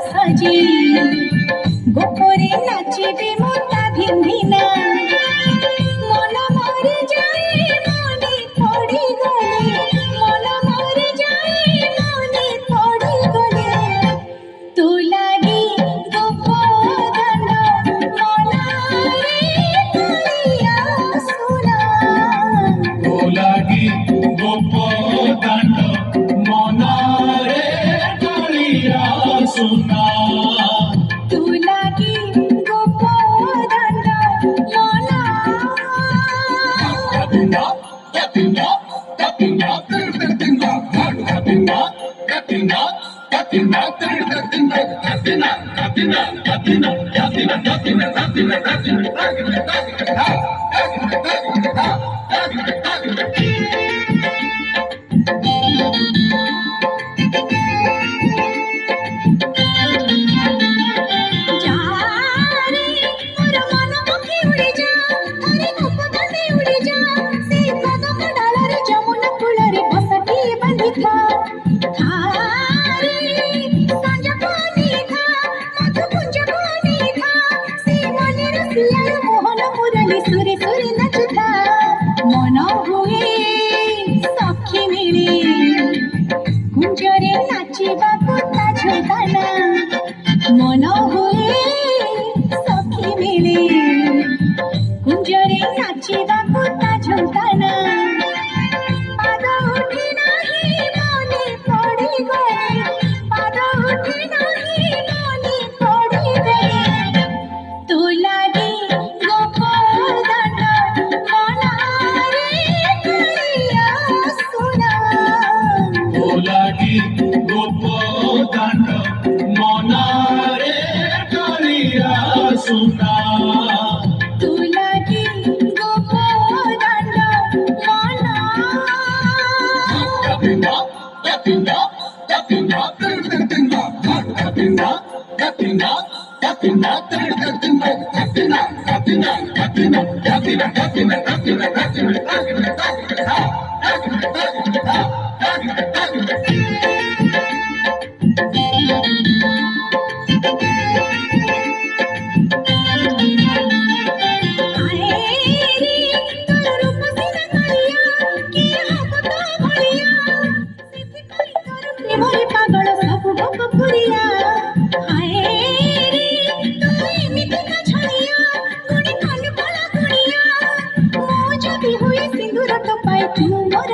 সাজি গোপরে নাচিবে মোটা ভিন্ধিনা মন মরে যায় মনে পড়ি গলে মন মরে যায় মনে পড়ি গলে তু লাগি গোপদান মনারে করিয়া সোনা তু লাগি গোপদান মনারে করিয়া সোনা তু লাগি গোপদান মনা সুরে সুরে নাচুথা মন হুয়ে সখী মিলে কুঞ্জরে নাচিବାକୁ ତା ଝୁଲତାନା মন হুয়ে সখী মিলে কুঞ্জরে নাচিବାକୁ ତା ঝুলতানা পাদ উঠে নাহি মনে পড়ি গলে পাদ উঠে নাহি মনে পড়ি গলে তু লাগি গোপদান মনারে করিয়া সোনা তু লাগি গোপদান মনারে করিয়া সোনা তু লাগি গোপদান মনা পাগল সবু ভোগ পুরিয়া হায় রে তুই এমিতিকা ছড়িয়া গুণি কানে পলা গুণিয়া মো যদি হুয়ে সিন্দুর টপাই তু মোর